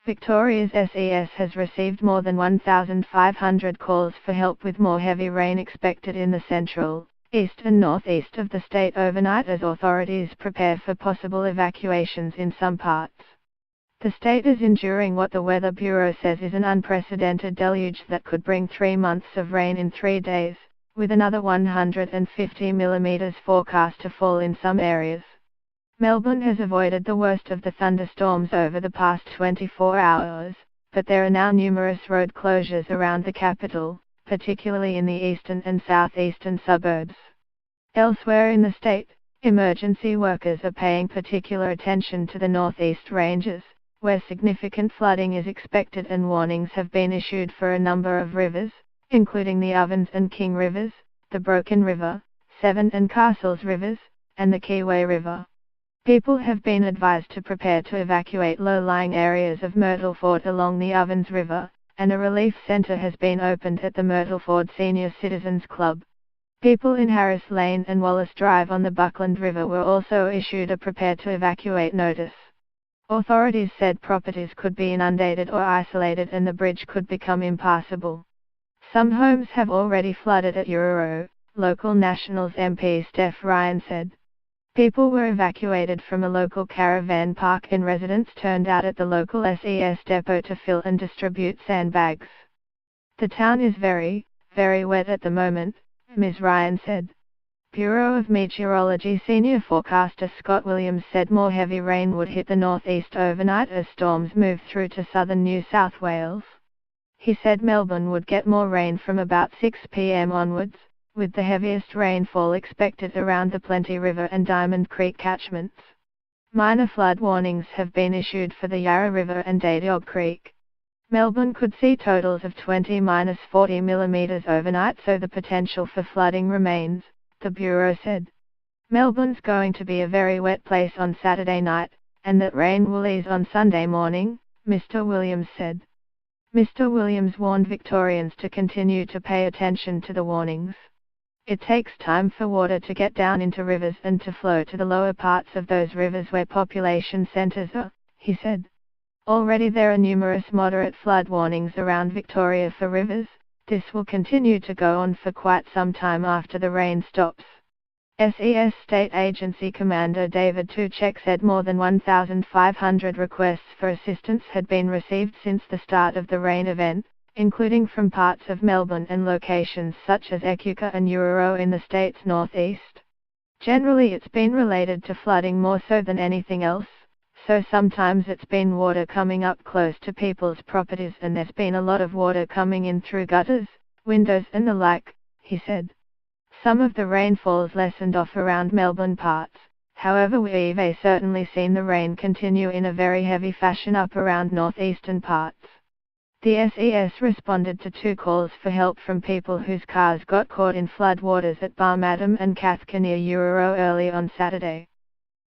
Victoria's SES has received more than 1,500 calls for help with more heavy rain expected in the central, east and northeast of the state overnight as authorities prepare for possible evacuations in some parts. The state is enduring what the Weather Bureau says is an unprecedented deluge that could bring 3 months of rain in 3 days, with another 150 millimeters forecast to fall in some areas. Melbourne has avoided the worst of the thunderstorms over the past 24 hours, but there are now numerous road closures around the capital, particularly in the eastern and southeastern suburbs. Elsewhere in the state, emergency workers are paying particular attention to the northeast ranges, where significant flooding is expected and warnings have been issued for a number of rivers, including the Ovens and King Rivers, the Broken River, Severn and Castles Rivers, and the Kiwi River. People have been advised to prepare to evacuate low-lying areas of Myrtleford along the Ovens River, and a relief centre has been opened at the Myrtleford Senior Citizens Club. People in Harris Lane and Wallace Drive on the Buckland River were also issued a prepare to evacuate notice. Authorities said properties could be inundated or isolated and the bridge could become impassable. Some homes have already flooded at Euroa, local Nationals MP Steph Ryan said. People were evacuated from a local caravan park and residents turned out at the local SES depot to fill and distribute sandbags. The town is very, very wet at the moment, Ms. Ryan said. Bureau of Meteorology senior forecaster Scott Williams said more heavy rain would hit the northeast overnight as storms move through to southern New South Wales. He said Melbourne would get more rain from about 6 p.m. onwards, with the heaviest rainfall expected around the Plenty River and Diamond Creek catchments. Minor flood warnings have been issued for the Yarra River and Dadyog Creek. Melbourne could see totals of 20–40 millimeters overnight, so the potential for flooding remains, the Bureau said. Melbourne's going to be a very wet place on Saturday night, and that rain will ease on Sunday morning, Mr. Williams said. Mr. Williams warned Victorians to continue to pay attention to the warnings. It takes time for water to get down into rivers and to flow to the lower parts of those rivers where population centres are, he said. Already there are numerous moderate flood warnings around Victoria for rivers. This will continue to go on for quite some time after the rain stops. SES State Agency Commander David Tuchek said more than 1,500 requests for assistance had been received since the start of the rain event, including from parts of Melbourne and locations such as Echuca and Euroa in the state's northeast. Generally it's been related to flooding more so than anything else, so sometimes it's been water coming up close to people's properties and there's been a lot of water coming in through gutters, windows and the like, he said. Some of the rainfall's lessened off around Melbourne parts, however we've certainly seen the rain continue in a very heavy fashion up around northeastern parts. The SES responded to 2 calls for help from people whose cars got caught in flood waters at Barmadam and Cathcar near Euroa early on Saturday.